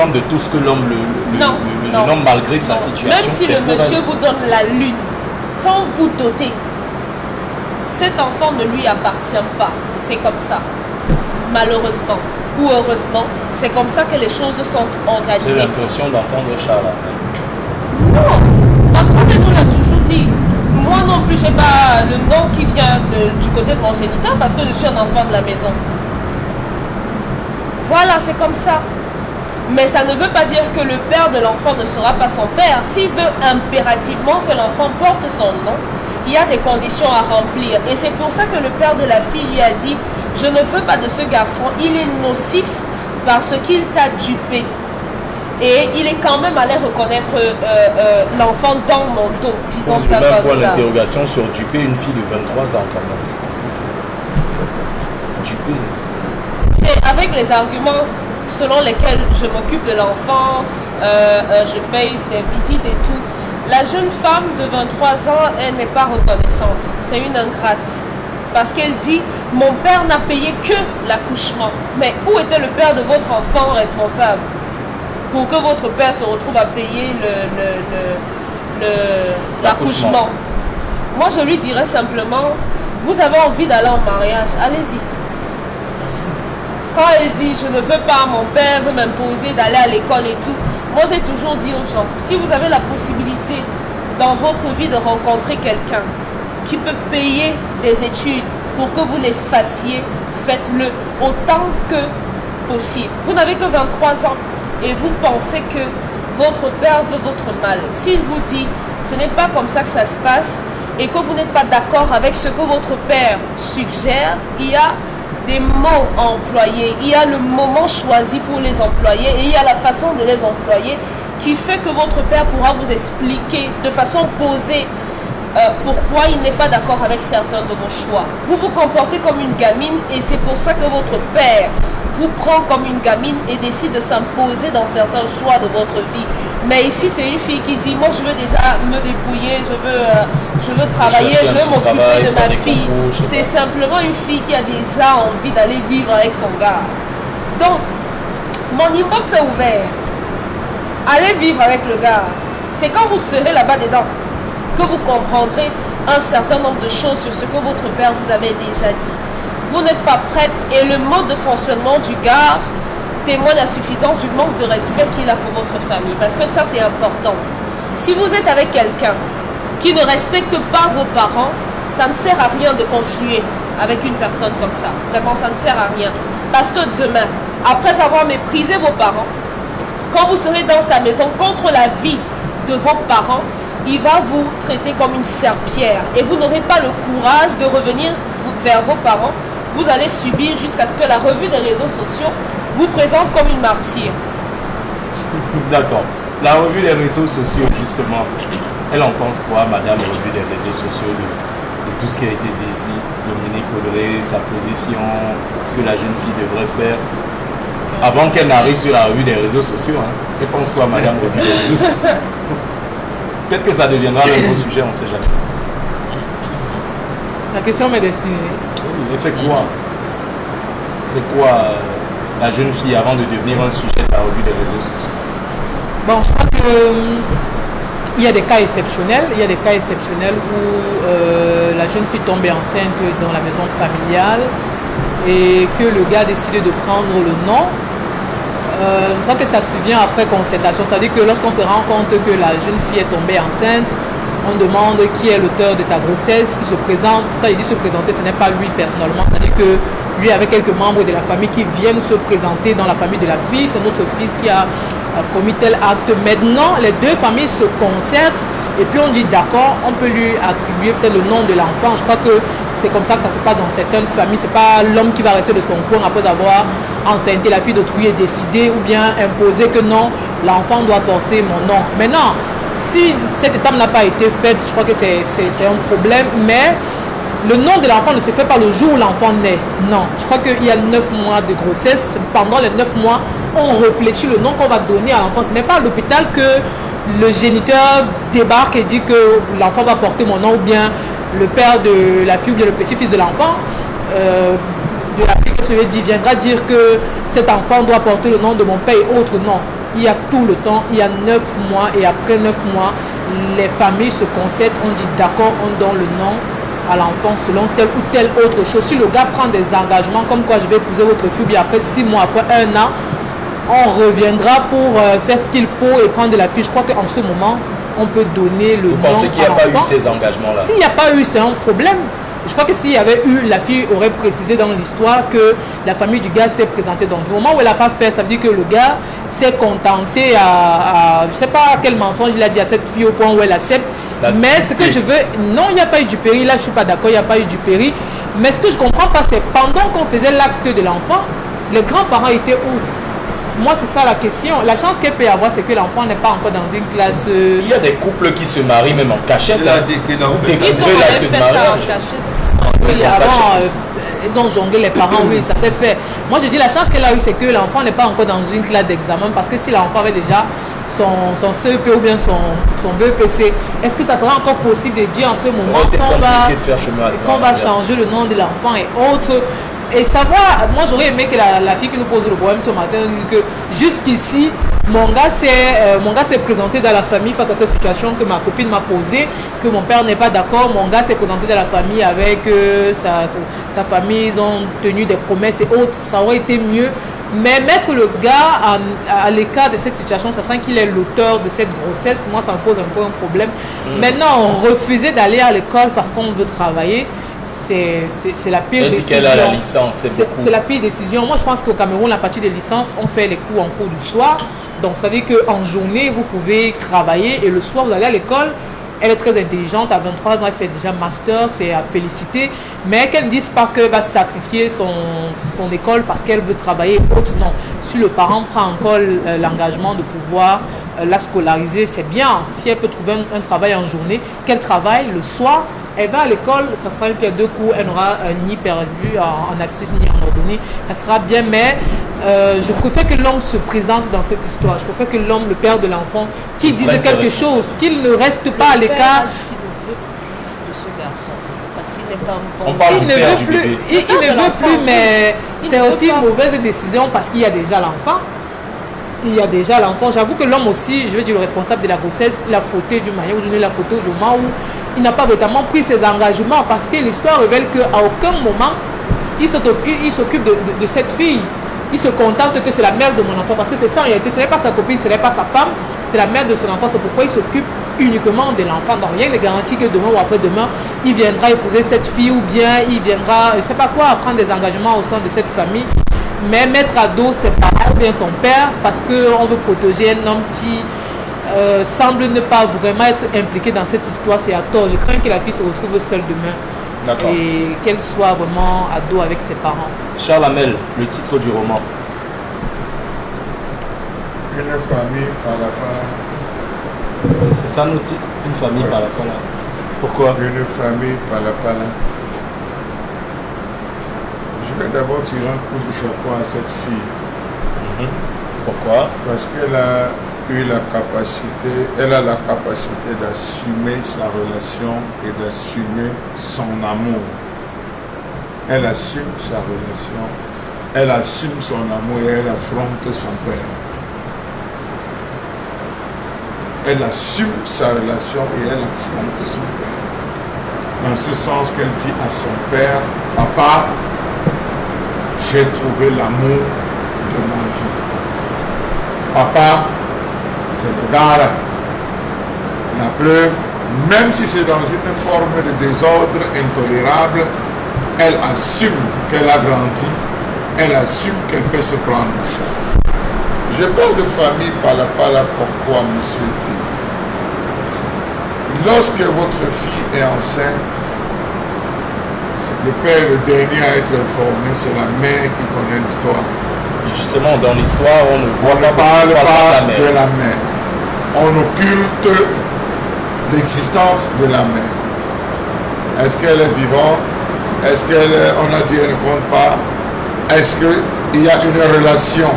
l'ensemble de tout ce que l'homme, le jeune homme, malgré sa situation. Même si le monsieur vous donne la lune, sans vous doter, cet enfant ne lui appartient pas. C'est comme ça. Malheureusement ou heureusement, c'est comme ça que les choses sont organisées. J'ai l'impression d'entendre Charles. Non, ma grand-mère nous l'a toujours dit. Moi non plus, j'ai pas le nom qui vient du côté de mon géniteur parce que je suis un enfant de la maison. Voilà, c'est comme ça. Mais ça ne veut pas dire que le père de l'enfant ne sera pas son père. S'il veut impérativement que l'enfant porte son nom, il y a des conditions à remplir. Et c'est pour ça que le père de la fille lui a dit « Je ne veux pas de ce garçon, il est nocif parce qu'il t'a dupé. » Et il est quand même allé reconnaître l'enfant dans mon dos, disons ça comme ça. L'interrogation sur dupé, une fille de 23 ans quand même. Dupé. C'est avec les arguments selon lesquels je m'occupe de l'enfant, je paye des visites et tout. La jeune femme de 23 ans, elle n'est pas reconnaissante. C'est une ingrate. Parce qu'elle dit, mon père n'a payé que l'accouchement. Mais où était le père de votre enfant responsable pour que votre père se retrouve à payer l'accouchement? Moi, je lui dirais simplement, vous avez envie d'aller en mariage, allez-y. Quand elle dit, je ne veux pas, mon père veut m'imposer d'aller à l'école et tout, moi j'ai toujours dit aux gens, si vous avez la possibilité dans votre vie de rencontrer quelqu'un qui peut payer des études pour que vous les fassiez, faites-le autant que possible. Vous n'avez que 23 ans et vous pensez que votre père veut votre mal. S'il vous dit, ce n'est pas comme ça que ça se passe et que vous n'êtes pas d'accord avec ce que votre père suggère, il y a des mots à employer, il y a le moment choisi pour les employer et il y a la façon de les employer qui fait que votre père pourra vous expliquer de façon posée pourquoi il n'est pas d'accord avec certains de vos choix. Vous vous comportez comme une gamine et c'est pour ça que votre père vous prend comme une gamine et décide de s'imposer dans certains choix de votre vie. Mais ici, c'est une fille qui dit, moi je veux déjà me débrouiller, je veux travailler, je veux m'occuper de ma fille. C'est simplement une fille qui a déjà envie d'aller vivre avec son gars. Donc, mon inbox est ouvert. Allez vivre avec le gars. C'est quand vous serez là-bas dedans que vous comprendrez un certain nombre de choses sur ce que votre père vous avait déjà dit. Vous n'êtes pas prête et le mode de fonctionnement du gars témoigne à suffisance du manque de respect qu'il a pour votre famille. Parce que ça, c'est important. Si vous êtes avec quelqu'un qui ne respecte pas vos parents, ça ne sert à rien de continuer avec une personne comme ça. Vraiment, ça ne sert à rien. Parce que demain, après avoir méprisé vos parents, quand vous serez dans sa maison contre la vie de vos parents, il va vous traiter comme une serpillière et vous n'aurez pas le courage de revenir vers vos parents. Vous allez subir jusqu'à ce que la revue des réseaux sociaux vous présente comme une martyre. D'accord. La revue des réseaux sociaux, justement, elle en pense quoi, madame, la revue des réseaux sociaux de tout ce qui a été dit ici? Dominique Audrey, sa position, ce que la jeune fille devrait faire avant qu'elle n'arrive sur la revue des réseaux sociaux. Hein. Elle pense quoi, madame, revue des réseaux sociaux? Peut-être que ça deviendra le gros sujet, on ne sait jamais. La question m'est destinée. Elle fait quoi? Elle fait quoi, la jeune fille, avant de devenir un sujet de la revue des réseaux sociaux? Bon, je crois que il y a des cas exceptionnels. Il y a des cas exceptionnels où la jeune fille tombait enceinte dans la maison familiale et que le gars a décidé de prendre le nom. Je crois que ça survient après concertation. C'est-à-dire que lorsqu'on se rend compte que la jeune fille est tombée enceinte, on demande qui est l'auteur de ta grossesse. Il se présente. Quand il dit se présenter, ce n'est pas lui personnellement. C'est-à-dire que lui, avec quelques membres de la famille qui viennent se présenter dans la famille de la fille, c'est notre fils qui a commis tel acte. Maintenant, les deux familles se concertent et puis on dit d'accord, on peut lui attribuer peut-être le nom de l'enfant. Je crois que c'est comme ça que ça se passe dans certaines familles. C'est pas l'homme qui va rester de son coin après avoir enceinté la fille d'autrui et décider ou bien imposer que non, l'enfant doit porter mon nom. Maintenant, si cette étape n'a pas été faite, je crois que c'est un problème, mais le nom de l'enfant ne se fait pas le jour où l'enfant naît. Non, je crois qu'il y a 9 mois de grossesse. Pendant les 9 mois, on réfléchit le nom qu'on va donner à l'enfant. Ce n'est pas à l'hôpital que le géniteur débarque et dit que l'enfant va porter mon nom, ou bien le père de la fille ou bien le petit-fils de l'enfant, de la fille que celui dit, viendra dire que cet enfant doit porter le nom de mon père et autres. Non. il y a tout le temps, il y a 9 mois et après 9 mois, les familles se concèdent, on dit d'accord, on donne le nom à l'enfant selon telle ou telle autre chose. Si le gars prend des engagements comme quoi je vais épouser votre fille, puis après 6 mois, après 1 an, on reviendra pour faire ce qu'il faut et prendre de la fille. Je crois qu'en ce moment, on peut donner le nom à l'enfant. Vous pensez qu'il n'y a pas eu ces engagements-là? S'il n'y a pas eu, c'est un problème. Je crois que s'il y avait eu, la fille aurait précisé dans l'histoire que la famille du gars s'est présentée. Donc, du moment où elle n'a pas fait, ça veut dire que le gars s'est contenté à je ne sais pas quel mensonge il a dit à cette fille au point où elle accepte. Mais ce que je veux, non, il n'y a pas eu du péri. Là, je ne suis pas d'accord, il n'y a pas eu du péri. Mais ce que je ne comprends pas, c'est pendant qu'on faisait l'acte de l'enfant, les grands-parents étaient où? Moi, c'est ça la question. La chance qu'elle peut avoir, c'est que l'enfant n'est pas encore dans une classe. Il y a des couples qui se marient même en cachette. Ils ont fait ça en cachette. Oui, avant, ils ont jonglé les parents, oui, ça s'est fait. Moi, je dis la chance qu'elle a eue, c'est que l'enfant n'est pas encore dans une classe d'examen. Parce que si l'enfant avait déjà son CEP ou bien son BEPC, est-ce que ça sera encore possible de dire en ce moment qu'on va changer le nom de l'enfant et autres? Et savoir, moi j'aurais aimé que la fille qui nous pose le problème ce matin nous dise que jusqu'ici, mon gars s'est présenté dans la famille face à cette situation que ma copine m'a posée, que mon père n'est pas d'accord. Mon gars s'est présenté dans la famille avec sa famille, ils ont tenu des promesses et autres. Ça aurait été mieux. Mais mettre le gars à l'écart de cette situation, sachant qu'il est l'auteur de cette grossesse, moi ça me pose un peu un problème. Maintenant, refuser d'aller à l'école parce qu'on veut travailler, c'est la pire décision. Elle dit qu'elle a la licence, c'est la pire décision. Moi, je pense qu'au Cameroun, la partie des licences, on fait les cours en cours du soir. Donc, ça veut dire qu'en journée, vous pouvez travailler et le soir, vous allez à l'école. Elle est très intelligente, à 23 ans, elle fait déjà master, c'est à féliciter. Mais qu'elle ne dise pas qu'elle va sacrifier son école parce qu'elle veut travailler et autres. Non, si le parent prend encore l'engagement de pouvoir la scolariser, c'est bien. Si elle peut trouver un travail en journée, qu'elle travaille le soir. Elle va à l'école, ça sera une pierre deux coups, elle n'aura ni perdu en abscisse ni en ordonnée. Ça sera bien, mais je préfère que l'homme se présente dans cette histoire. Je préfère que l'homme, le père de l'enfant, qui dise quelque chose, qu'il ne reste pas à l'écart. De ce garçon, parce qu'il n'est pas encore. On parle Il ne veut plus, il ne veut plus, mais c'est aussi une mauvaise décision parce qu'il y a déjà l'enfant. Il y a déjà l'enfant. J'avoue que l'homme aussi, je veux dire le responsable de la grossesse, il a fauté du manière où je l'ai fauté au moment où il n'a pas vraiment pris ses engagements parce que l'histoire révèle qu'à aucun moment il s'occupe de cette fille. Il se contente que c'est la mère de mon enfant parce que c'est ça en réalité, ce n'est pas sa copine, ce n'est pas sa femme, c'est la mère de son enfant. C'est pourquoi il s'occupe uniquement de l'enfant. Donc rien ne garantit que demain ou après-demain, il viendra épouser cette fille ou bien il viendra, je ne sais pas quoi, prendre des engagements au sein de cette famille. Mais mettre à dos ses parents ou bien son père parce qu'on veut protéger un homme qui semble ne pas vraiment être impliqué dans cette histoire, c'est à tort. Je crains que la fille se retrouve seule demain et qu'elle soit vraiment à dos avec ses parents. Charles Hamel, le titre du roman. Une famille par la part. C'est ça notre titre, une famille par la pala. Pourquoi? Une famille par la pala. Je vais d'abord tirer un coup de chapeau à cette fille. Pourquoi? Parce qu'elle a eu la capacité, elle a la capacité d'assumer sa relation et d'assumer son amour. Elle assume sa relation, elle assume son amour et elle affronte son père. Elle assume sa relation et elle affronte son père. Dans ce sens qu'elle dit à son père, papa, j'ai trouvé l'amour de ma vie. Papa, c'est le gars-là. La preuve, même si c'est dans une forme de désordre intolérable, elle assume qu'elle a grandi, elle assume qu'elle peut se prendre en charge. Je parle de famille par la pourquoi, monsieur D. Lorsque votre fille est enceinte, le père, le dernier à être informé, c'est la mère qui connaît l'histoire. Et justement, dans l'histoire, on ne voit On ne parle pas de la mère. On occulte l'existence de la mère. Est-ce qu'elle est vivante? Est-ce qu'on a dit elle ne compte pas? Est-ce qu'il y a une relation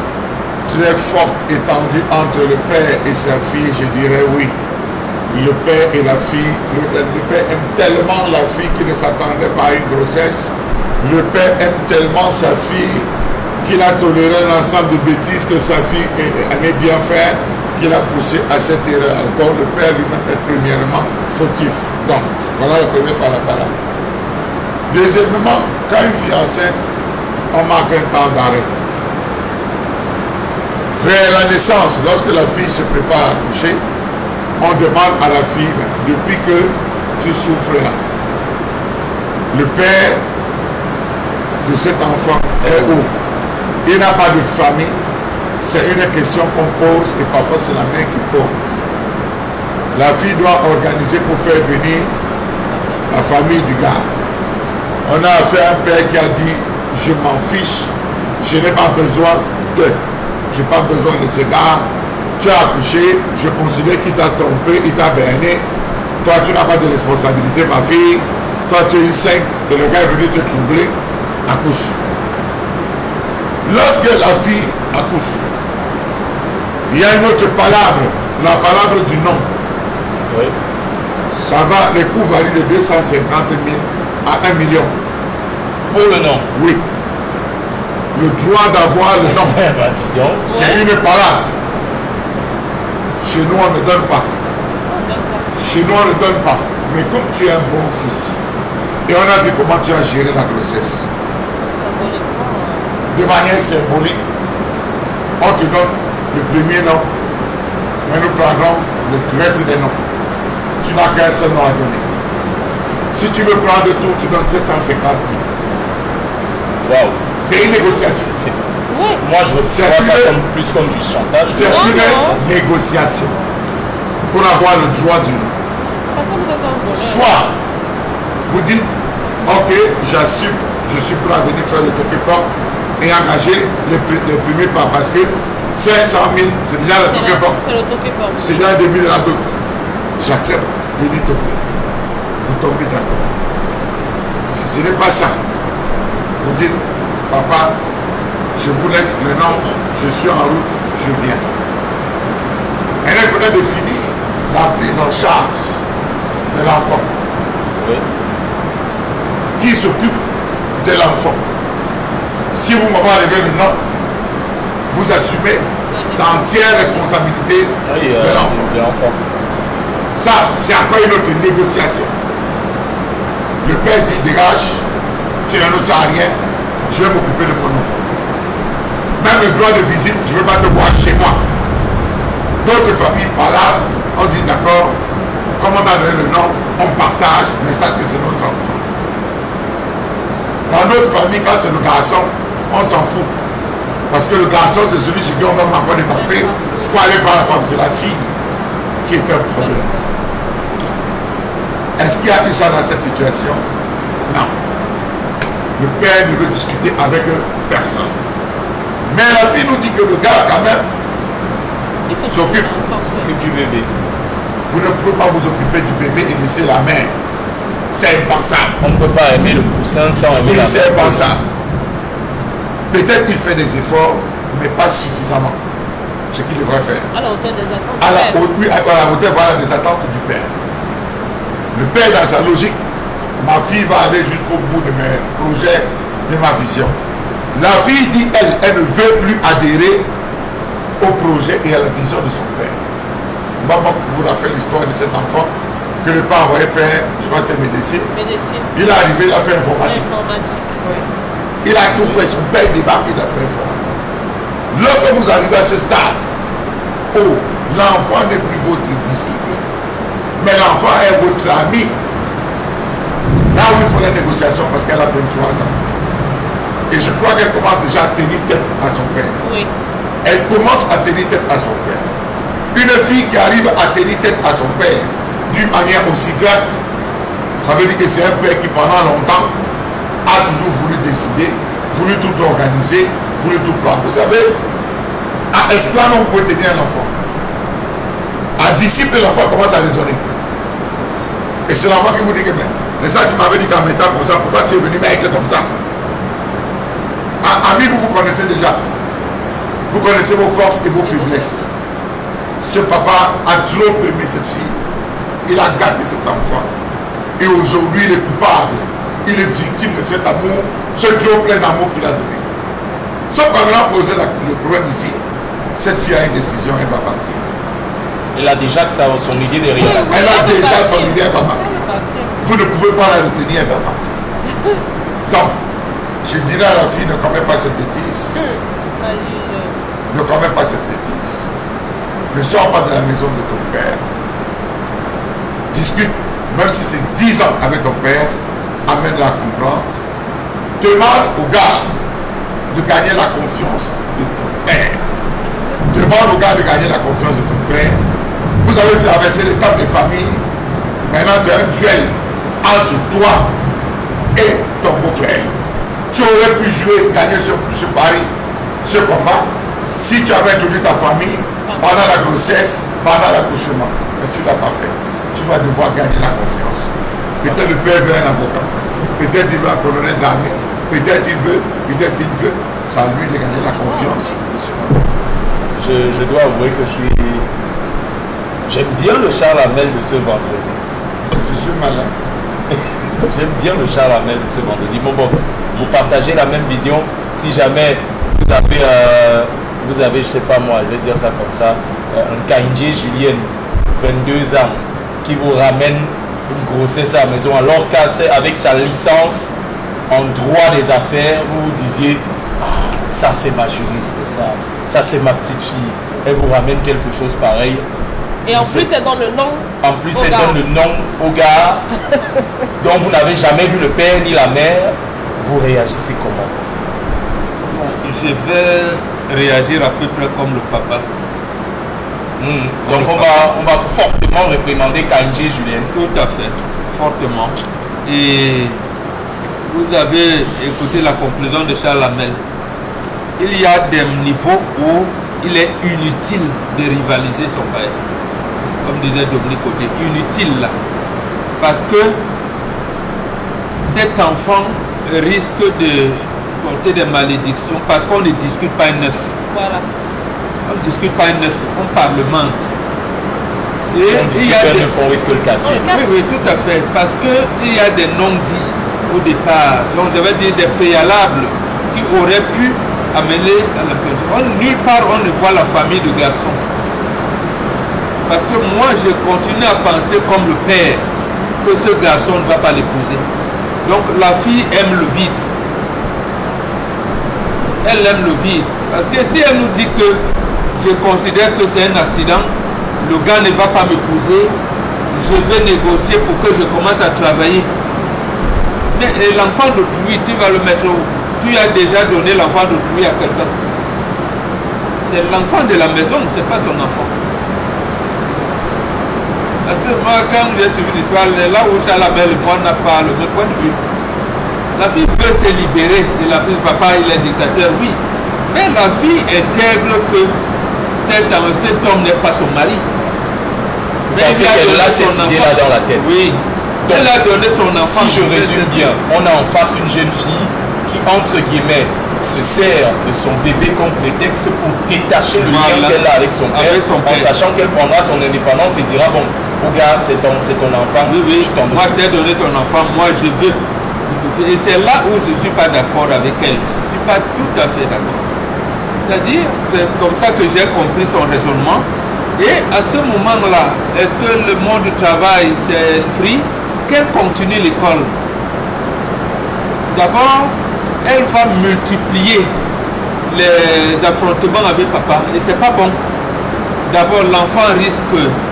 très forte, étendue entre le père et sa fille? Je dirais oui. Le père et la fille, le père aime tellement la fille qu'il ne s'attendait pas à une grossesse. Le père aime tellement sa fille qu'il a toléré l'ensemble de bêtises que sa fille aimait bien faire, qu'il a poussé à cette erreur. Donc le père lui-même est premièrement fautif. Donc, voilà le premier parapara. Deuxièmement, quand une fille est enceinte, on marque un temps d'arrêt. Vers la naissance, lorsque la fille se prépare à accoucher, on demande à la fille, depuis que tu souffres là, le père de cet enfant est où? Il n'a pas de famille. C'est une question qu'on pose et parfois c'est la mère qui pose. La fille doit organiser pour faire venir la famille du gars. On a affaire à un père qui a dit, je m'en fiche, je n'ai pas besoin de, je n'ai pas besoin de ce gars. Tu as accouché, je considère qu'il t'a trompé, il t'a berné. Toi, tu n'as pas de responsabilité, ma fille. Toi, tu es une sainte et le gars est venu te troubler. Accouche. Lorsque la fille accouche, il y a une autre palabre, la palabre du nom. Oui. Ça va, les coûts varient de 250 000 à 1 million. Pour le nom. Oui. Le droit d'avoir le nom. C'est une palabre. Chez nous, on ne donne pas. Chez nous, on ne donne pas. Mais comme tu es un bon fils, et on a vu comment tu as géré la grossesse, de manière symbolique, on te donne le premier nom, mais nous prendrons le reste des noms. Tu n'as qu'un seul nom à donner. Si tu veux prendre tout, tu donnes 750 000. Waouh. C'est une négociation. Moi, je vois ça plus comme du chantage. C'est une négociation pour avoir le droit du nom. Soit vous dites, ok, j'assume, je suis prêt à venir faire le toqueport et engager les premiers pas parce que 500 000, c'est déjà le toqueport. C'est le toqueport. C'est déjà le début de la dot. J'accepte, venez toquer. Vous tombez d'accord. Si ce n'est pas ça, vous dites, papa, je vous laisse le nom, je suis en route, je viens. Elle venait de finir la prise en charge de l'enfant. Oui. Qui s'occupe de l'enfant. Si vous m'avez enlevé le nom, vous assumez l'entière responsabilité de l'enfant. Ça, c'est encore une autre négociation. Le père dit, dégage, tu ne nous sers à rien, je vais m'occuper de mon enfant. Même le droit de visite, je ne veux pas te voir chez moi. D'autres familles par là, on dit d'accord, comme on a donné le nom, on partage, mais sache que c'est notre enfant. Dans notre famille, quand c'est le garçon, on s'en fout. Parce que le garçon, c'est celui sur qui on va m'avoir dépenser pour aller par la femme. C'est la fille qui est un problème. Est-ce qu'il y a eu ça dans cette situation? Non. Le père ne veut discuter avec personne. Mais la fille nous dit que le gars, quand même, s'occupe du bébé. Vous ne pouvez pas vous occuper du bébé et laisser la mère. C'est impensable. On ne peut pas aimer le poussin sans aimer la mère. C'est impensable. Peut-être qu'il fait des efforts, mais pas suffisamment. Ce qu'il devrait faire. À la hauteur des attentes à la hauteur voilà, des attentes du père. Le père, dans sa logique, ma fille va aller jusqu'au bout de mes projets, de ma vision. La fille dit, elle ne veut plus adhérer au projet et à la vision de son père. Maman vous rappelle l'histoire de cet enfant que le père envoyait faire, je crois que c'était médecine. Il est arrivé, il a fait informatique. Oui. Il a tout fait, son père débarque, il a fait informatique. Lorsque vous arrivez à ce stade où l'enfant n'est plus votre disciple, mais l'enfant est votre ami, là où il faut la négociation parce qu'elle a 23 ans. Et je crois qu'elle commence déjà à tenir tête à son père. Oui. Elle commence à tenir tête à son père. Une fille qui arrive à tenir tête à son père d'une manière aussi verte, ça veut dire que c'est un père qui pendant longtemps a toujours voulu décider, voulu tout organiser, voulu tout prendre. Vous savez, à esclave, on peut tenir un enfant. À disciple, l'enfant commence à raisonner. Et c'est l'enfant qui vous dit que, mais ça, tu m'avais dit qu'en mettant comme ça, pourquoi tu es venu mettre comme ça? Ami, vous vous connaissez déjà. Vous connaissez vos forces et vos faiblesses. Ce papa a trop aimé cette fille. Il a gâté cet enfant. Et aujourd'hui, il est coupable. Il est victime de cet amour, ce trop plein d'amour qu'il a donné. Sauf qu'on a posé le problème ici. Cette fille a une décision, elle va partir. Elle a déjà son idée derrière. Elle a déjà son idée, elle va partir. Vous ne pouvez pas la retenir, elle va partir. Donc, je dirais à la fille, ne commets pas cette bêtise. Ne commets pas cette bêtise. Ne sors pas de la maison de ton père. Discute, même si c'est 10 ans avec ton père, amène-la à comprendre. Demande au gars de gagner la confiance de ton père. Demande au gars de gagner la confiance de ton père. Vous avez traversé l'étape de famille. Maintenant, c'est un duel entre toi et ton beau-père. Tu aurais pu jouer, gagner ce pari, ce combat, si tu avais introduit ta famille pendant la grossesse, pendant l'accouchement. Mais tu ne l'as pas fait. Tu vas devoir gagner la confiance. Peut-être le père veut un avocat. Peut-être il veut un colonel d'armée. Peut-être il veut, peut-être il veut. C'est à lui de gagner la confiance. Je dois avouer que j'aime bien le Charles Hamel de ce vendredi. Je suis malin. J'aime bien le Charles Hamel de ce vendredi. Bon, vous partagez la même vision. Si jamais vous avez, je sais pas moi, je vais dire ça comme ça, un Kainji Julien, 22 ans, qui vous ramène une grossesse à la maison, alors qu'avec sa licence en droit des affaires, vous vous disiez, ah, ça c'est ma juriste, ça c'est ma petite fille. Elle vous ramène quelque chose pareil. Et en plus, c'est dans le nom. En plus, c'est dans le nom au gars dont vous n'avez jamais vu le père ni la mère. Vous réagissez comment? Je vais réagir à peu près comme le papa. Donc on va fortement réprimander Kainji Julien. Tout à fait, fortement. Et vous avez écouté la conclusion de Charles Hamel. Il y a des niveaux où il est inutile de rivaliser son père. Comme disait Dominique Côté, inutile là. Parce que cet enfant risque de porter des malédictions parce qu'on ne discute pas un œuf. Voilà. On ne discute pas un œuf, on parlemente. Et il y a des œufs, on risque le casser. Oui, tout à fait. Parce qu'il y a des non-dits au départ. Donc je vais dire des préalables qui auraient pu amener à la peinture. Nulle part on ne voit la famille de garçon. Parce que moi, je continue à penser comme le père que ce garçon ne va pas l'épouser. Donc la fille aime le vide. Elle aime le vide. Parce que si elle nous dit que je considère que c'est un accident, le gars ne va pas m'épouser, je vais négocier pour que je commence à travailler. Mais l'enfant d'autrui, tu vas le mettre où? Tu as déjà donné l'enfant d'autrui à quelqu'un. C'est l'enfant de la maison, ce n'est pas son enfant. Parce que moi, quand j'ai suivi l'histoire, là où Charles Hamel, moi, n'a pas le même point de vue. La fille veut se libérer de la prise. Papa, il est dictateur, oui. Mais la fille intègre que cet homme n'est pas son mari. Mais elle a cette idée-là dans la tête. Oui. Donc, elle a donné son enfant. Si je résume bien, on a en face une jeune fille qui, entre guillemets, se sert de son bébé comme prétexte pour détacher le lien qu'elle a avec son père, en sachant qu'elle prendra son indépendance et dira, bon, regarde, c'est ton enfant, oui, moi je t'ai donné ton enfant, moi je veux. Et c'est là où je ne suis pas d'accord avec elle. Je ne suis pas tout à fait d'accord. C'est-à-dire, c'est comme ça que j'ai compris son raisonnement. Et à ce moment-là, est-ce que le monde du travail c'est free? Qu'elle continue l'école. D'abord, elle va multiplier les affrontements avec papa. Et c'est pas bon. D'abord, l'enfant risque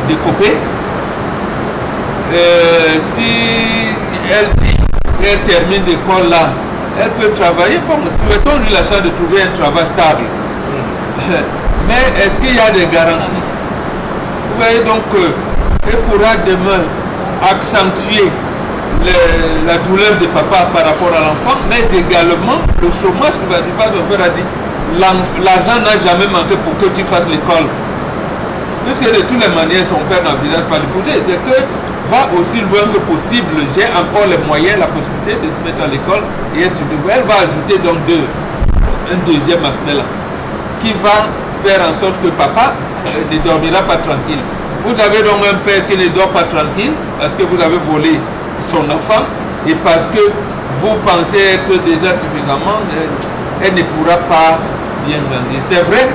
de couper. Si elle dit qu'elle termine l'école là, elle peut travailler. Bon, souhaitons-lui la chance de trouver un travail stable. Mais est-ce qu'il y a des garanties? Vous voyez donc qu'elle pourra demain accentuer la douleur de papa par rapport à l'enfant, mais également le chômage qui va dire, son père a dit, l'argent n'a jamais manqué pour que tu fasses l'école. Puisque de toutes les manières, son père n'envisage pas l'épouser. C'est que va aussi loin que possible, j'ai encore les moyens, la possibilité de te mettre à l'école et elle va ajouter donc un deuxième aspect là, qui va faire en sorte que papa ne dormira pas tranquille. Vous avez donc un père qui ne dort pas tranquille parce que vous avez volé son enfant et parce que vous pensez être déjà suffisamment, elle ne pourra pas bien grandir. C'est vrai,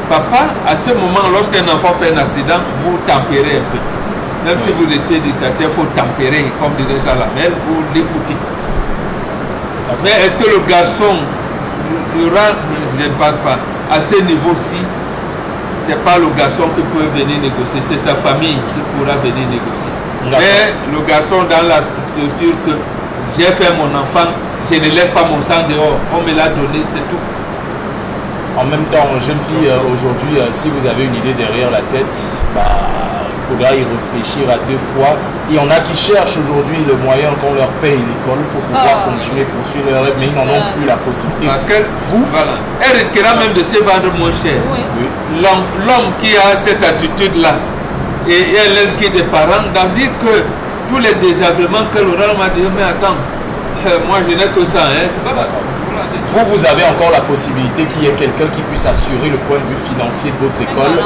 papa, à ce moment, lorsqu'un enfant fait un accident, vous tempérez un peu. Même si vous étiez dictateur, il faut tempérer, comme disait Chalamel, vous l'écoutez. Mais est-ce que le garçon aura, je ne pense pas, à ce niveau-ci, ce n'est pas le garçon qui peut venir négocier, c'est sa famille qui pourra venir négocier. Mais le garçon dans la structure que j'ai fait mon enfant, je ne laisse pas mon sang dehors, on me l'a donné, c'est tout. En même temps, jeune fille, aujourd'hui, si vous avez une idée derrière la tête, il faudra y réfléchir à 2 fois. Il y en a qui cherchent aujourd'hui le moyen qu'on leur paye l'école pour pouvoir continuer à poursuivre leur rêve, mais ils n'en ont plus la possibilité. Parce qu'elle elle risquera même de se vendre moins cher. Oui. L'homme qui a cette attitude-là, et elle qui est des parents, d'en dire que tous les désagréments qu'elle aura, m'a dit, mais attends, moi je n'ai que ça. Hein. Vous avez encore la possibilité qu'il y ait quelqu'un qui puisse assurer le point de vue financier de votre école.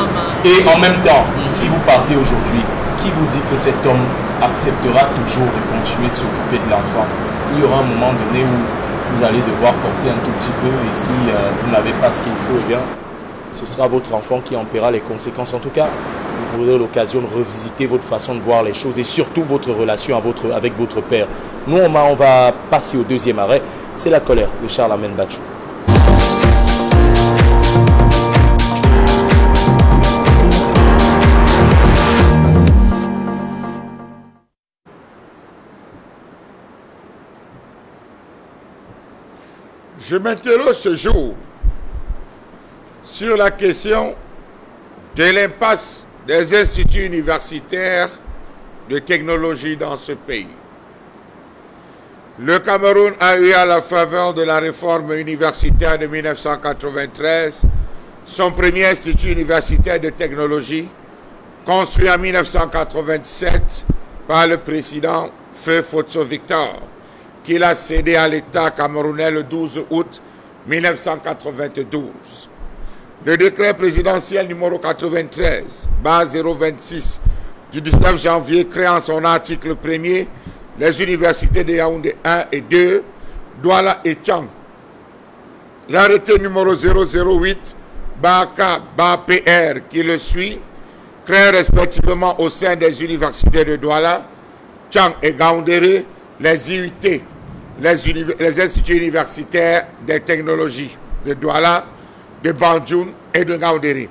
Et en même temps, si vous partez aujourd'hui, qui vous dit que cet homme acceptera toujours de continuer de s'occuper de l'enfant? Il y aura un moment donné où vous allez devoir porter un tout petit peu, et si vous n'avez pas ce qu'il faut, eh bien, ce sera votre enfant qui en paiera les conséquences. En tout cas, vous aurez l'occasion de revisiter votre façon de voir les choses et surtout votre relation avec votre père. Nous, on va passer au deuxième arrêt. C'est la colère de Charlemagne Batchou. Je m'interroge ce jour sur la question de l'impasse des instituts universitaires de technologie dans ce pays. Le Cameroun a eu, à la faveur de la réforme universitaire de 1993, son premier institut universitaire de technologie, construit en 1987 par le président Feu Fotso Victor, qu'il a cédé à l'État camerounais le 12 août 1992. Le décret présidentiel numéro 93, base 026, du 19 janvier, créant son article 1er les universités de Yaoundé 1 et 2, Douala et Tchang. L'arrêté numéro 008, BAK-BAPR, qui le suit, crée respectivement au sein des universités de Douala, Tchang et Gaoundéré, les IUT, les instituts universitaires des technologies de Douala, de Bandjoun et de Gaoundéré.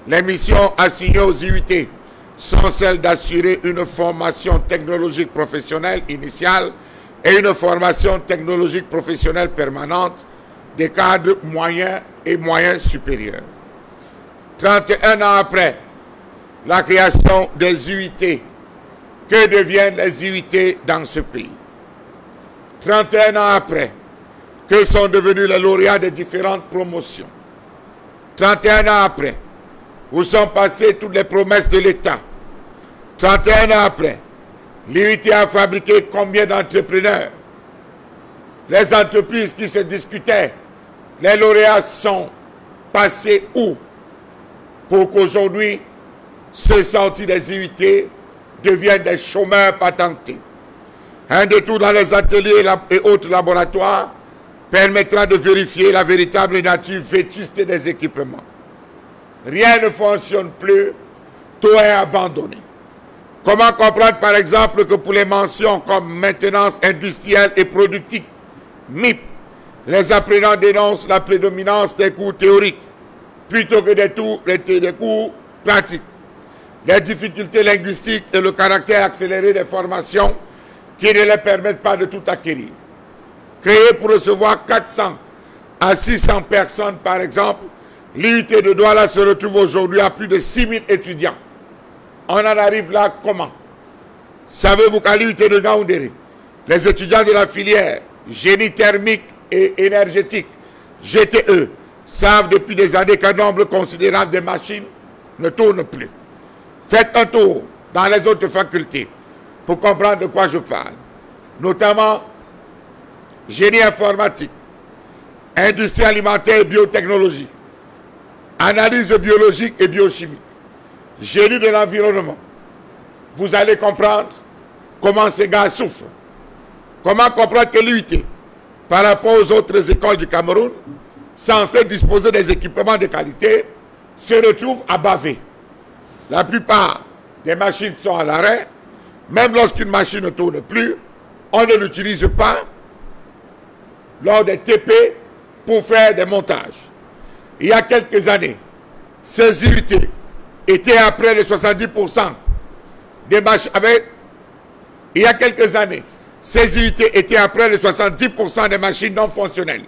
Les missions assignées aux IUT sont celles d'assurer une formation technologique professionnelle initiale et une formation technologique professionnelle permanente des cadres moyens et moyens supérieurs. 31 ans après la création des UIT, que deviennent les UIT dans ce pays? 31 ans après, que sont devenus les lauréats des différentes promotions? 31 ans après, où sont passées toutes les promesses de l'État? 31 ans après, l'UIT a fabriqué combien d'entrepreneurs? Les entreprises qui se discutaient, les lauréats sont passés où? Pour qu'aujourd'hui, ceux sortis des UIT deviennent des chômeurs patentés. Un détour dans les ateliers et autres laboratoires permettra de vérifier la véritable nature vétuste des équipements. Rien ne fonctionne plus, tout est abandonné. Comment comprendre par exemple que pour les mentions comme maintenance industrielle et productive, MIP, les apprenants dénoncent la prédominance des cours théoriques plutôt que des cours pratiques. Les difficultés linguistiques et le caractère accéléré des formations qui ne les permettent pas de tout acquérir. Créé pour recevoir 400 à 600 personnes par exemple, l'UIT de Douala se retrouve aujourd'hui à plus de 6000 étudiants. On en arrive là comment? Savez-vous qu'à l'UIT de Gaoundéré, les étudiants de la filière génie thermique et énergétique, GTE, savent depuis des années qu'un nombre considérable de machines ne tourne plus. Faites un tour dans les autres facultés pour comprendre de quoi je parle. Notamment génie informatique, industrie alimentaire et biotechnologie, analyse biologique et biochimique, génie de l'environnement. Vous allez comprendre comment ces gars souffrent. Comment comprendre que l'UIT, par rapport aux autres écoles du Cameroun, censés disposer des équipements de qualité se retrouvent à baver. La plupart des machines sont à l'arrêt. Même lorsqu'une machine ne tourne plus, on ne l'utilise pas lors des TP pour faire des montages. Il y a quelques années, ces unités étaient à près de 70% des machines. Il y a quelques années, ces unités étaient à près de 70% des machines non fonctionnelles.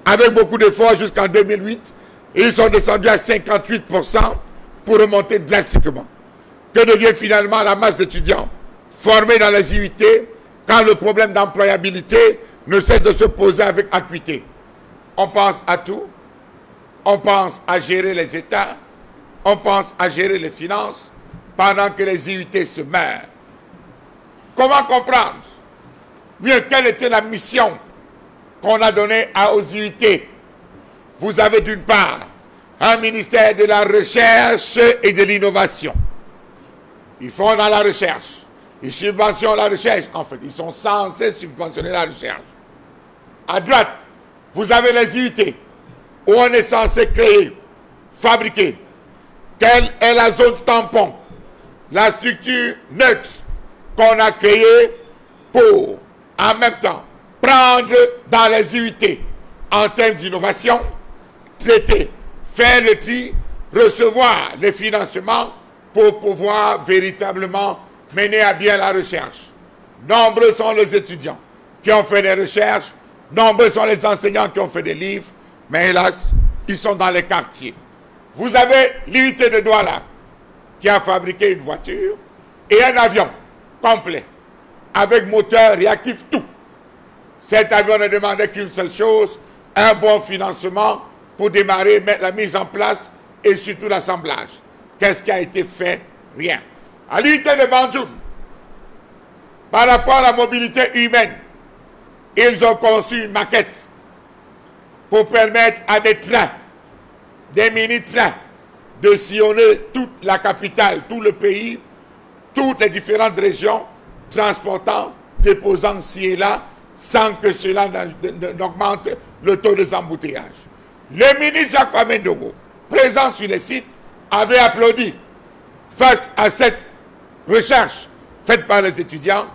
Avec beaucoup d'efforts jusqu'en 2008, ils sont descendus à 58% pour remonter drastiquement. Que devient finalement la masse d'étudiants formés dans les IUT quand le problème d'employabilité ne cesse de se poser avec acuité? On pense à tout. On pense à gérer les États. On pense à gérer les finances pendant que les IUT se meurent. Comment comprendre mieux quelle était la mission qu'on a donnée aux IUT? Vous avez d'une part un ministère de la recherche et de l'innovation. Ils font dans la recherche. Ils subventionnent la recherche. En fait, ils sont censés subventionner la recherche. À droite, vous avez les IUT où on est censé créer, fabriquer. Quelle est la zone tampon? La structure neutre qu'on a créée pour, en même temps, prendre dans les IUT en termes d'innovation, traiter, faire le tri, recevoir les financements pour pouvoir véritablement mener à bien la recherche. Nombreux sont les étudiants qui ont fait des recherches, nombreux sont les enseignants qui ont fait des livres, mais hélas, ils sont dans les quartiers. Vous avez l'IUT de Douala qui a fabriqué une voiture et un avion complet, avec moteur réactif, tout. Cet avion ne demandait qu'une seule chose, un bon financement pour démarrer, mettre la mise en place et surtout l'assemblage. Qu'est-ce qui a été fait? Rien. À l'IUT de Banjoun, par rapport à la mobilité humaine, ils ont conçu une maquette pour permettre à des trains, des mini-trains, de sillonner toute la capitale, tout le pays, toutes les différentes régions, transportant, déposant ci et là, sans que cela n'augmente le taux des embouteillages. Le ministre Jacques Famendogo, présent sur le site, avait applaudi face à cette recherche faite par les étudiants.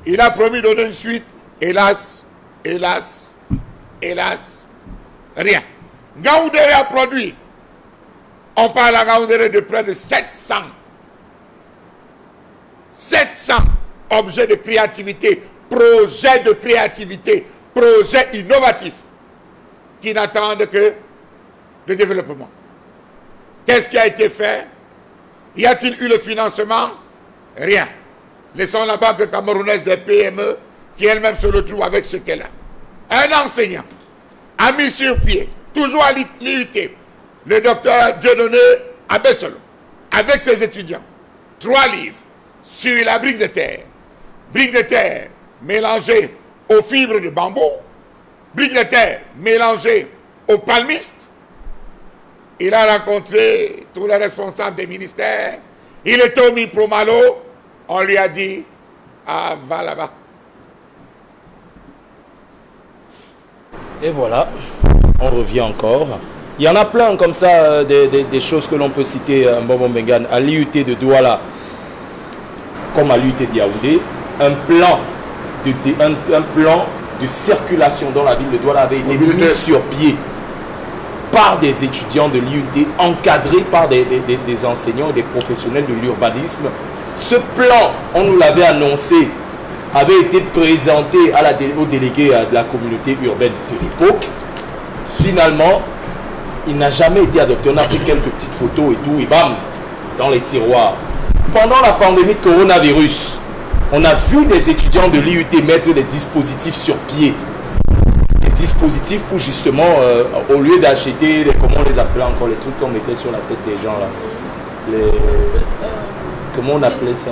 Il a promis de donner une suite. Hélas, hélas, hélas, rien. Ngaoundéré a produit, on parle à Ngaoundéré de près de 700 objets de créativité, projets de créativité, projets innovatifs qui n'attendent que le développement. Qu'est-ce qui a été fait? Y a-t-il eu le financement? Rien. Laissons la Banque camerounaise des PME qui elle-même se retrouve avec ce qu'elle a. Un enseignant a mis sur pied, toujours à l'IUT, le docteur Dieudonné Abessolo, avec ses étudiants, 3 livres sur la brique de terre mélangée aux fibres de bambou, brique de terre mélangée aux palmistes. Il a rencontré tous les responsables des ministères. Il est au Promalo. On lui a dit, ah, va là-bas. Et voilà, on revient encore. Il y en a plein comme ça, des choses que l'on peut citer, Mbombo Mbengan, à l'IUT de Douala, comme à l'IUT de Yaoundé, un plan de circulation dans la ville de Douala avait été mis sur pied par des étudiants de l'IUT, encadrés par des enseignants et des professionnels de l'urbanisme. Ce plan, on nous l'avait annoncé, avait été présenté aux délégués de la communauté urbaine de l'époque. Finalement, il n'a jamais été adopté. On a pris quelques petites photos et tout, et bam, dans les tiroirs. Pendant la pandémie de coronavirus, on a vu des étudiants de l'IUT mettre des dispositifs sur pied. Des dispositifs pour justement, au lieu d'acheter, comment on les appelait encore, les trucs qu'on mettait sur la tête des gens là. Comment on appelait ça?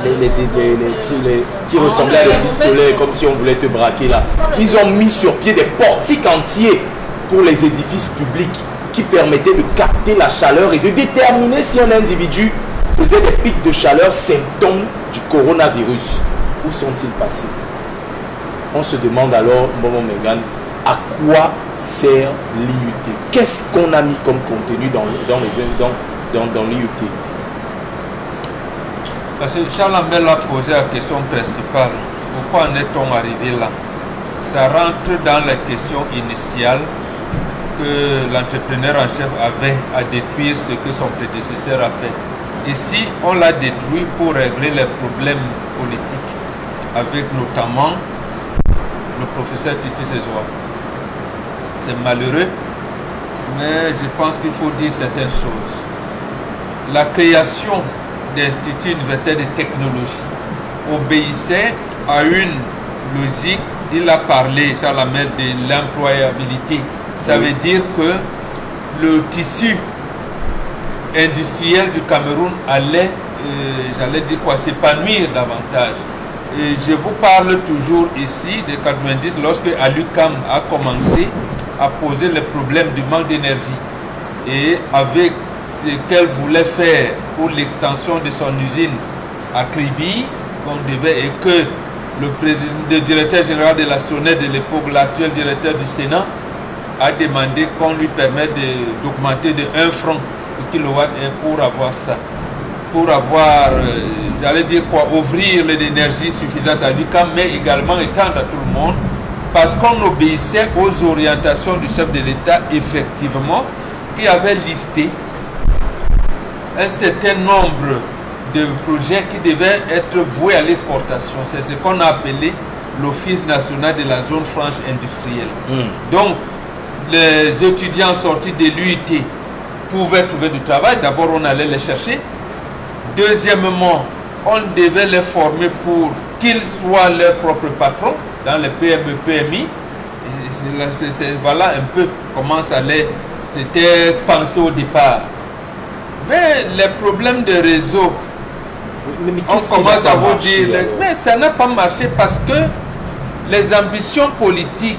Les trucs qui ressemblaient à des pistolets, comme si on voulait te braquer là. Ils ont mis sur pied des portiques entiers pour les édifices publics qui permettaient de capter la chaleur et de déterminer si un individu faisait des pics de chaleur symptômes du coronavirus. Où sont-ils passés? On se demande alors, Mbombo Mbengan, à quoi sert l'IUT? Qu'est-ce qu'on a mis comme contenu dans l'IUT? Parce que Charles Amel a posé la question principale. Pourquoi en est-on arrivé là? Ça rentre dans la question initiale que l'entrepreneur en chef avait à détruire ce que son prédécesseur a fait. Ici, on l'a détruit pour régler les problèmes politiques, avec notamment le professeur Titi Sezoua. C'est malheureux, mais je pense qu'il faut dire certaines choses. La création d'Institut universitaire de technologie obéissait à une logique. Il a parlé, Charles Amel, de l'employabilité. Ça veut dire que le tissu industriel du Cameroun allait, j'allais dire quoi, s'épanouir davantage. Et je vous parle toujours ici de 90, lorsque Alucam a commencé à poser le problème du manque d'énergie. Et avec ce qu'elle voulait faire pour l'extension de son usine à Kribi, qu'on devait, et que le directeur général de la SONED de l'époque, l'actuel directeur du Sénat, a demandé qu'on lui permette d'augmenter de 1 franc le kilowatt pour avoir ça. Pour avoir, j'allais dire quoi, ouvrir l'énergie suffisante à l'UQAM, mais également étendre à tout le monde, parce qu'on obéissait aux orientations du chef de l'État, effectivement, qui avait listé un certain nombre de projets qui devaient être voués à l'exportation. C'est ce qu'on a appelé l'Office national de la zone franche industrielle. Donc, les étudiants sortis de l'UIT pouvaient trouver du travail. D'abord, on allait les chercher. Deuxièmement, on devait les former pour qu'ils soient leurs propres patrons dans les PME, PMI. Voilà un peu comment ça allait. C'était pensé au départ. Mais les problèmes de réseau, on commence à vous dire, mais ça n'a pas marché parce que les ambitions politiques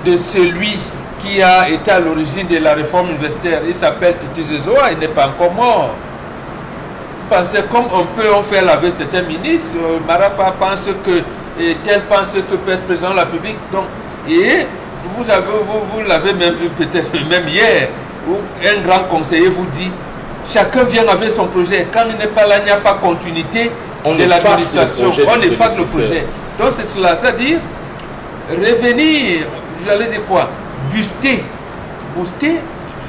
de celui qui a été à l'origine de la réforme universitaire, il s'appelle Titi Sezoua, il n'est pas encore mort. Pensez comme on fait avec certains ministres, Marafa pense que, et tel pense que peut être président de la République. Donc, et vous l'avez même vu peut-être même hier, où un grand conseiller vous dit, chacun vient avec son projet. Quand il n'est pas là, il n'y a pas continuité de l'administration. On efface le projet. Donc c'est cela, c'est-à-dire revenir, j'allais dire quoi, booster,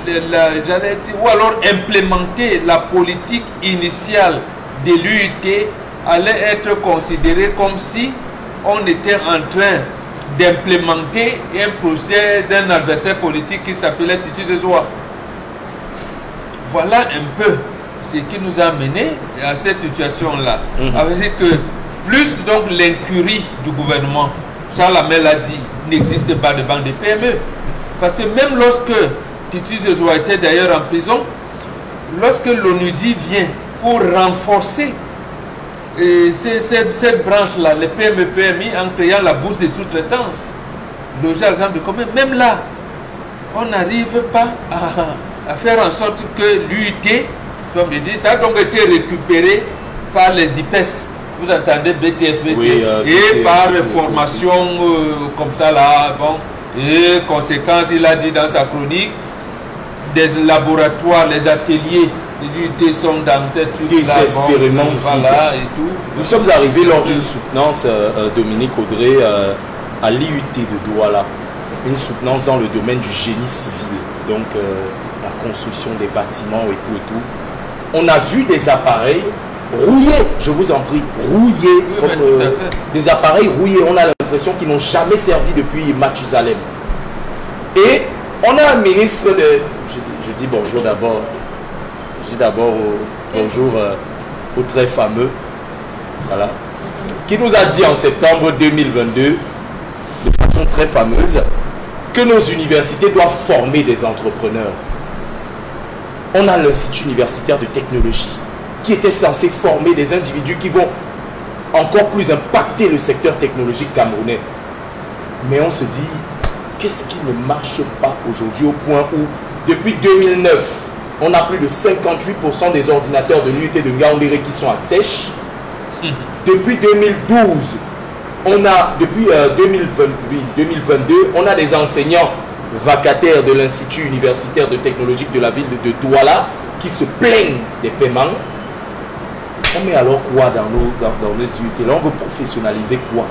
j'allais dire, ou alors implémenter la politique initiale de l'UIT allait être considéré comme si on était en train d'implémenter un projet d'un adversaire politique qui s'appelait Titi Sezoua. Voilà un peu ce qui nous a mené à cette situation-là. Ça veut dire que plus donc l'incurie du gouvernement, Charles Amel a dit, n'existe pas de banque de PME. Parce que même lorsque Titi Sezoua était d'ailleurs en prison, lorsque l'ONUDI vient pour renforcer cette branche-là, les PME, PMI, en créant la bourse des sous-traitance, le genre de commun, même là, on n'arrive pas à faire en sorte que l'UIT, ça a donc été récupéré par les IPES. Vous entendez BTS, oui, et par formation comme ça là, bon, et conséquence, il a dit dans sa chronique, des laboratoires, les ateliers, les UIT sont dans cette expérimentation. Voilà, et tout. Nous sommes arrivés lors d'une soutenance, Dominique Audrey, à l'IUT de Douala, une soutenance dans le domaine du génie civil, donc la construction des bâtiments et tout. On a vu des appareils rouillés, je vous en prie, rouillés, oui, comme des appareils rouillés. On a l'impression qu'ils n'ont jamais servi depuis Mathusalem. Et on a un ministre de... Je dis bonjour d'abord. Je dis d'abord bonjour au très fameux, voilà, qui nous a dit en septembre 2022, de façon très fameuse, que nos universités doivent former des entrepreneurs. On a l'Institut universitaire de technologie qui était censé former des individus qui vont encore plus impacter le secteur technologique camerounais. Mais on se dit, qu'est-ce qui ne marche pas aujourd'hui au point où, depuis 2009, on a plus de 58% des ordinateurs de l'UIT de Ngaoundéré qui sont à sèche. Depuis 2012, On a, depuis 2022, on a des enseignants vacataires de l'Institut universitaire de technologie de la ville de Douala qui se plaignent des paiements. On met alors quoi dans les UT? Là, on veut professionnaliser quoi?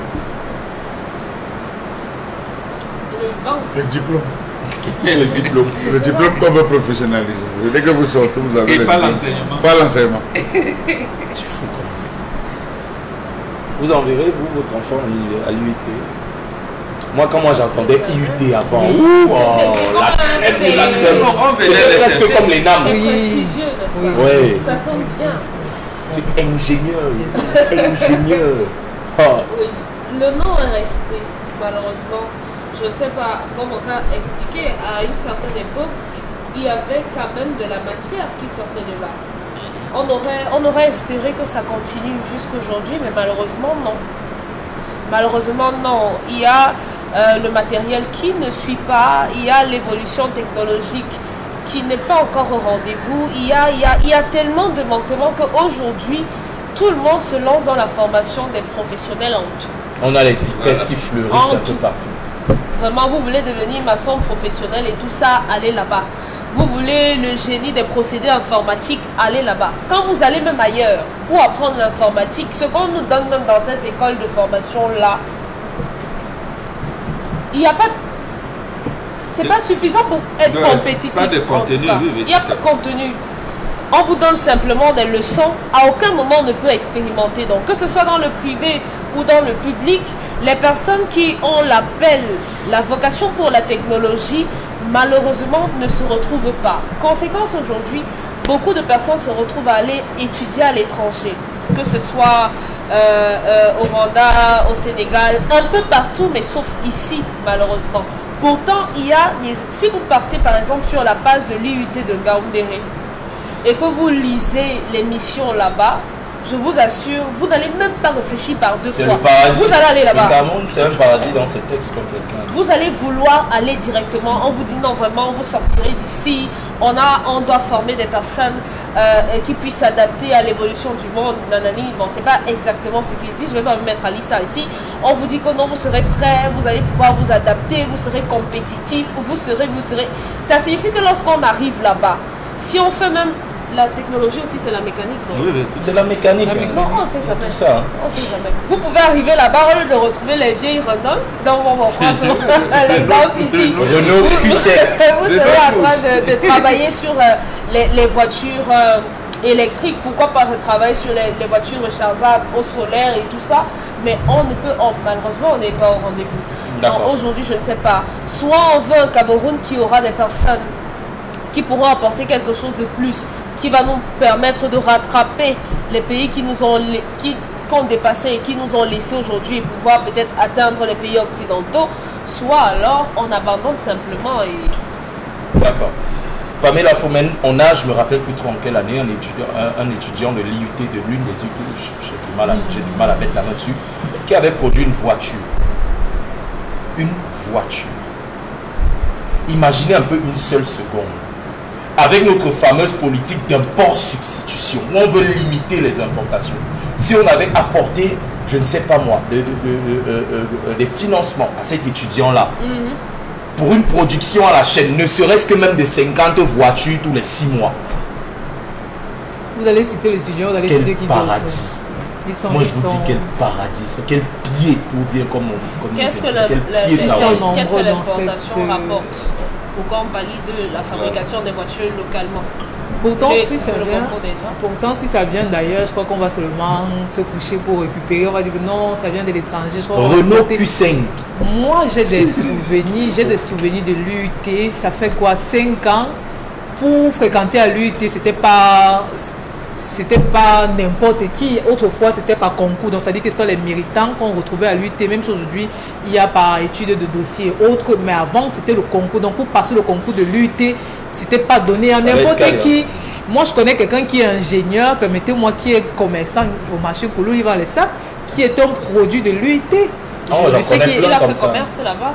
Le diplôme. Le diplôme. Le diplôme qu'on veut professionnaliser. Dès que vous sortez, vous avez et le pas diplôme. l'enseignement. Pas l'enseignement. C'est fou quand même. Vous enverrez, vous, votre enfant à l'UT? Moi, quand moi j'entendais IUT avant, C'est la crème de la crème, c'était presque comme les NAM. C'est prestigieux, n'est-ce pas? Ouais. Ça sonne bien. Tu es ingénieur. Ingénieur. Ah. Oui, le nom est resté, malheureusement. Je ne sais pas, comme on a expliqué, à une certaine époque, il y avait quand même de la matière qui sortait de là. On aurait espéré que ça continue jusqu'aujourd'hui, mais malheureusement, non. Malheureusement, non. Il y a le matériel qui ne suit pas, il y a l'évolution technologique qui n'est pas encore au rendez-vous. Il y a tellement de manquements qu'aujourd'hui, tout le monde se lance dans la formation des professionnels en tout. On a les IPES qui fleurissent un peu partout. Vraiment, vous voulez devenir maçon professionnel et tout ça, allez là-bas. Vous voulez le génie des procédés informatiques, allez là-bas. Quand vous allez même ailleurs pour apprendre l'informatique, ce qu'on nous donne même dans cette école de formation-là, il n'y a pas... C'est pas suffisant pour être compétitif. Pas de contenu, oui. Il n'y a pas de contenu. On vous donne simplement des leçons. À aucun moment on ne peut expérimenter. Donc, que ce soit dans le privé ou dans le public, les personnes qui ont l'appel, la vocation pour la technologie, malheureusement, ne se retrouvent pas. Conséquence aujourd'hui, beaucoup de personnes se retrouvent à aller étudier à l'étranger. Que ce soit au Rwanda, au Sénégal, un peu partout, mais sauf ici, malheureusement. Pourtant, il y a si vous partez par exemple sur la page de l'IUT de Ngaoundéré et que vous lisez l'émission là-bas, je vous assure, vous n'allez même pas réfléchir par deux fois. C'est le paradis. Vous allez aller là-bas. Le Cameroun, c'est un paradis dans ces textes comme quelqu'un. Vous allez vouloir aller directement. On vous dit non, vraiment, vous sortirez d'ici. On doit former des personnes qui puissent s'adapter à l'évolution du monde. Nanani. Bon, c'est pas exactement ce qu'il dit. Je vais pas me mettre à lire ça ici. On vous dit que non, vous serez prêt, vous allez pouvoir vous adapter, vous serez compétitif, vous serez. Ça signifie que lorsqu'on arrive là-bas, si on fait même la technologie aussi, c'est la mécanique. Oui. C'est la mécanique. Non, on ne sait jamais. Tout ça. On sait jamais. Vous pouvez arriver là-bas, au lieu de retrouver les vieilles Renault, donc on va prendre l'exemple ici. Renault Q7. Vous serez en train de travailler sur les voitures électriques. Pourquoi pas travailler sur les voitures rechargeables au solaire et tout ça. Mais malheureusement, on n'est pas au rendez-vous. Donc aujourd'hui, je ne sais pas. Soit on veut un Cameroun qui aura des personnes qui pourront apporter quelque chose de plus, qui va nous permettre de rattraper les pays qui nous ont dépassé et qui nous ont laissé aujourd'hui et pouvoir peut-être atteindre les pays occidentaux, soit alors on abandonne simplement et... D'accord. Pamela Fomen, on a, je me rappelle plus trop en quelle année, un étudiant de l'IUT, de l'une des UT, j'ai du mal à mettre la main dessus, qui avait produit une voiture. Une voiture. Imaginez un peu une seule seconde. Avec notre fameuse politique d'import-substitution, où on veut limiter les importations. Si on avait apporté, je ne sais pas moi, des financements à cet étudiant-là, pour une production à la chaîne, ne serait-ce que même de 50 voitures tous les 6 mois. Vous allez citer les étudiants, vous allez citer qui d'autre? Paradis. Moi je vous dis quel paradis, c'est quel pied pour dire comme qu'est-ce que l'importation rapporte pour qu'on valide la fabrication des voitures localement? Pourtant, si ça vient d'ailleurs, je crois qu'on va seulement se coucher pour récupérer. On va dire que non, ça vient de l'étranger. Renault Q5. Moi, j'ai des souvenirs de l'UT. Ça fait quoi, 5 ans? Pour fréquenter à l'UT, c'était pas n'importe qui. Autrefois, c'était par concours. Donc, ça dit que ce sont les méritants qu'on retrouvait à l'UT. Même si aujourd'hui, il y a par étude de dossier et autres. Mais avant, c'était le concours. Donc, pour passer le concours de l'UT, c'était pas donné à n'importe qui. Moi, je connais quelqu'un qui est ingénieur, permettez-moi, qui est commerçant au marché Koulou, il va les sacs, qui est un produit de l'UT. Je sais qu'il a fait commerce là-bas.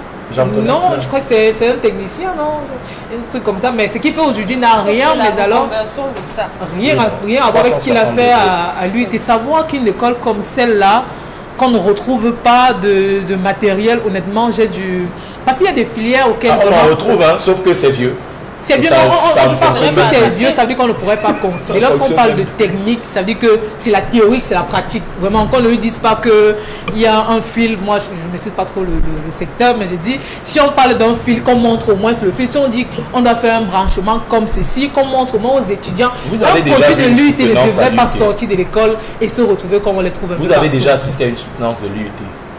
Non, je crois que c'est un technicien, non? Un truc comme ça. Mais ce qu'il fait aujourd'hui n'a rien, mais alors... Rien à voir avec ce qu'il a fait à l'UT. Savoir qu'une école comme celle-là qu'on ne retrouve pas de matériel, honnêtement, j'ai du... Parce qu'il y a des filières auxquelles... on en retrouve, hein, sauf que c'est vieux. C'est vieux, si c'est vieux, ça veut dire qu'on ne pourrait pas considérer. Lorsqu'on parle de technique, ça veut dire que c'est la théorie, c'est la pratique. Vraiment, qu'on ne lui dise pas qu'il y a un fil, moi je ne maîtrise pas trop le secteur, mais j'ai dit, si on parle d'un fil, qu'on montre au moins le fil, si on dit qu'on doit faire un branchement comme ceci, qu'on montre au moins aux étudieurs, vous avez un déjà produit de l'UIT ne devrait pas l'UIT. sortir de l'école et se retrouver comme on les trouve un peu Vous avez partout. déjà assisté à une soutenance de l'UIT?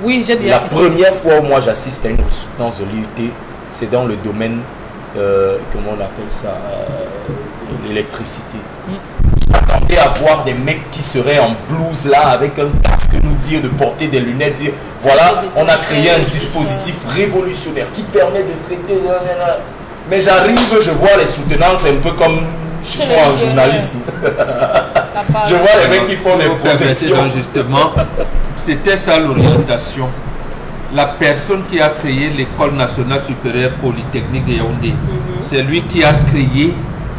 Oui, j'ai déjà assisté. La première fois où moi j'assiste à une soutenance de l'UIT, c'est dans le domaine, comment on appelle ça, l'électricité. Je m'attendais à voir des mecs qui seraient en blouse là, avec un casque, nous dire de porter des lunettes, dire voilà, on a créé un dispositif révolutionnaire qui permet de traiter... Mais j'arrive, je vois les soutenances un peu comme chez moi en journalisme. Je vois les mecs qui font des projections. Justement, c'était ça l'orientation. La personne qui a créé l'école nationale supérieure polytechnique de Yaoundé, c'est lui qui a créé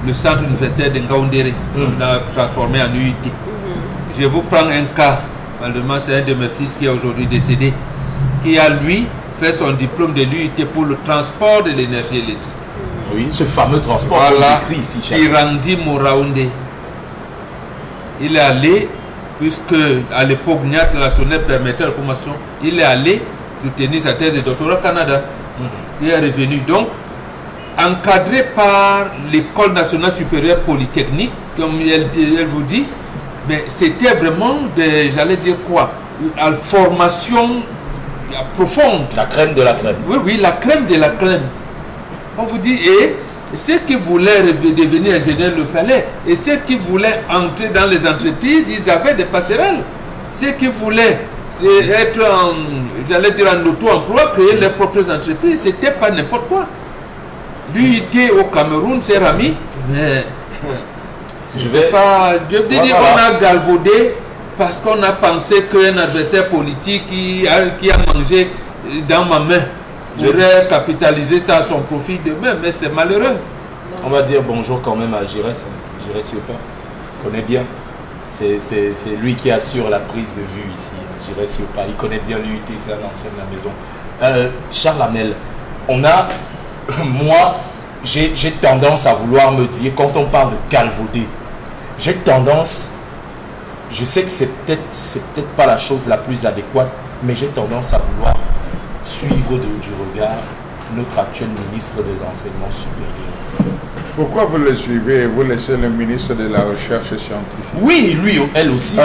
le centre universitaire de Ngaoundéré, qu'on a transformé en UIT. Je vous prends un cas, malheureusement c'est un de mes fils qui est aujourd'hui décédé, qui a lui fait son diplôme de l'UIT pour le transport de l'énergie électrique. Oui, ce fameux transport Voilà, écrit ici. Sirandi Mouraoundé. Il est allé, puisque à l'époque Niat national permettait la formation, il est allé soutenir sa thèse de doctorat au Canada. Il est revenu. Donc, encadré par l'école nationale supérieure polytechnique, comme elle vous dit, mais c'était vraiment des, j'allais dire quoi, une formation profonde. La crème de la crème. Oui, oui, la crème de la crème. On vous dit, et ceux qui voulaient devenir ingénieurs le faisaient. Et ceux qui voulaient entrer dans les entreprises, ils avaient des passerelles. Ceux qui voulaient être en, j'allais dire en auto-emploi, créer leurs propres entreprises, c'était pas n'importe quoi. L'UIT au Cameroun, c'est Rami, mais je vais pas. Je veux dire, on a galvaudé parce qu'on a pensé qu'un adversaire politique qui a mangé dans ma main pourrait capitaliser ça à son profit demain, mais c'est malheureux. On va dire bonjour quand même à Giresse. Giresse Yopa, connaît bien. C'est lui qui assure la prise de vue ici. Giresse Yopa, il connaît bien l'UIT, c'est un ancien de la maison. Charles Hamel, on a, moi, j'ai tendance à vouloir me dire, quand on parle de galvauder, j'ai tendance, je sais que c'est peut-être pas la chose la plus adéquate, mais j'ai tendance à vouloir suivre du regard notre actuel ministre des Enseignements supérieurs. Pourquoi vous le suivez et vous laissez le ministre de la Recherche scientifique? Oui, lui, elle aussi.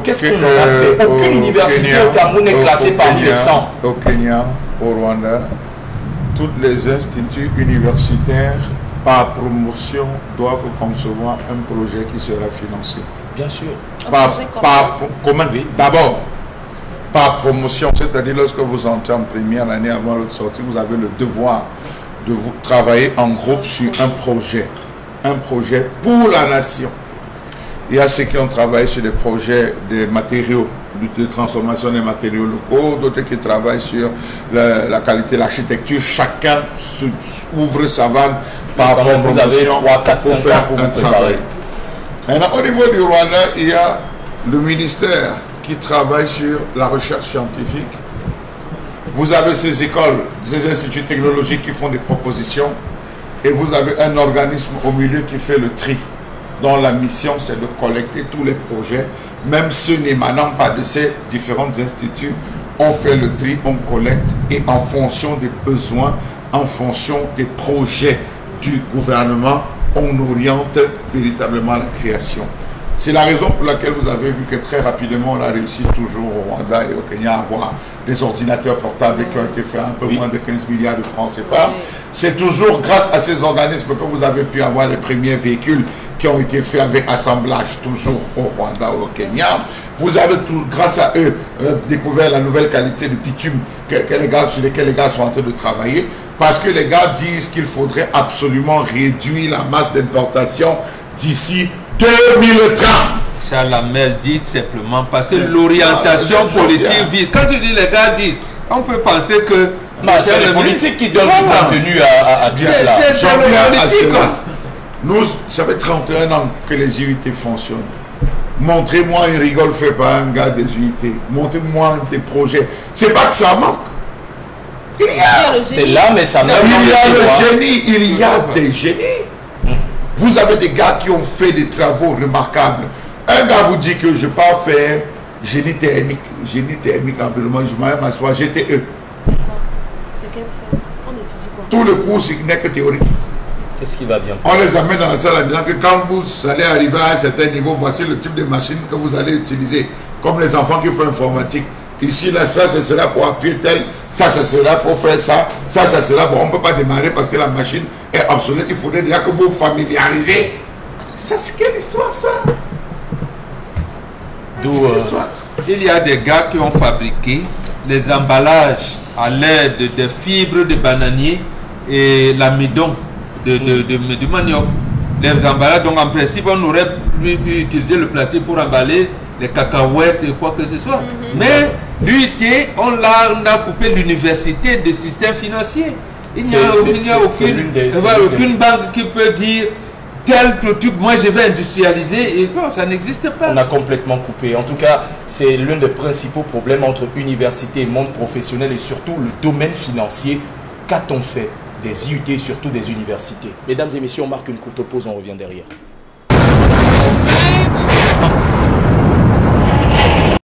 Qu'est-ce qu'on en a fait? Aucune université au Cameroun n'est classée parmi les 100. Au Kenya, au Rwanda, tous les instituts universitaires, par promotion, doivent concevoir un projet qui sera financé. Bien sûr. Comment? D'abord, par promotion, c'est-à-dire lorsque vous entrez en première année avant l'autre sortie, vous avez le devoir de vous travailler en groupe sur un projet pour la nation. Il y a ceux qui ont travaillé sur des projets de matériaux, de transformation des matériaux locaux, d'autres qui travaillent sur la qualité de l'architecture. Chacun ouvre sa vanne par rapport vous avez 3, 4, 5 faire pour un travail. Maintenant, au niveau du Rwanda, il y a le ministère qui travaille sur la recherche scientifique. Vous avez ces écoles, ces instituts technologiques qui font des propositions et vous avez un organisme au milieu qui fait le tri, dont la mission c'est de collecter tous les projets, même ceux n'émanant pas de ces différents instituts. On fait le tri, on collecte et en fonction des besoins, en fonction des projets du gouvernement, on oriente véritablement la création. C'est la raison pour laquelle vous avez vu que très rapidement on a réussi toujours au Rwanda et au Kenya à avoir des ordinateurs portables qui ont été faits à un peu moins de 15 milliards de francs CFA. C'est toujours grâce à ces organismes que vous avez pu avoir les premiers véhicules qui ont été faits avec assemblage toujours au Rwanda ou au Kenya. Vous avez grâce à eux découvert la nouvelle qualité de bitume sur lesquels les gars sont en train de travailler, parce que les gars disent qu'il faudrait absolument réduire la masse d'importation d'ici 2030. Charles Hamel dit simplement parce que l'orientation politique vise. Quand tu dis les gars disent, on peut penser que c'est les politiques qui donnent du contenu à dire cela. J'en viens à cela. Nous, ça fait 31 ans que les IUT fonctionnent. Montrez-moi une rigole faite par un gars des unités. Montrez-moi des projets. C'est pas que ça manque. Il y a. C'est là, mais ça manque. Il y a le génie. Il y a des génies. Vous avez des gars qui ont fait des travaux remarquables. Un gars vous dit que je ne peux pas faire génie thermique, environnement, je vais m'asseoir, GTE. C'est quel ça? On étudie quoi? Tout le cours, ce n'est que théorique. Qu'est-ce qui va bien? On les amène dans la salle en disant que quand vous allez arriver à un certain niveau, voici le type de machine que vous allez utiliser. Comme les enfants qui font informatique. Ici, là, ça, ce sera pour appuyer tel, ça sera pour faire ça, ça sera pour... On ne peut pas démarrer parce que la machine est obsolète. Il faudrait déjà que vous vous familiarisez. Ça, c'est quelle histoire, ça? Il y a des gars qui ont fabriqué les emballages à l'aide de fibres de bananier et l'amidon du manioc. Les emballages, donc en principe, on aurait pu utiliser le plastique pour emballer les cacahuètes et quoi que ce soit. Mais l'UIT, on a coupé l'université de système financier. Il n'y a aucune banque qui peut dire tel truc, moi je vais industrialiser, et bon, ça n'existe pas. On a complètement coupé. En tout cas, c'est l'un des principaux problèmes entre université et monde professionnel et surtout le domaine financier. Qu'a-t-on fait des IUT et surtout des universités? Mesdames et messieurs, on marque une courte pause, on revient derrière.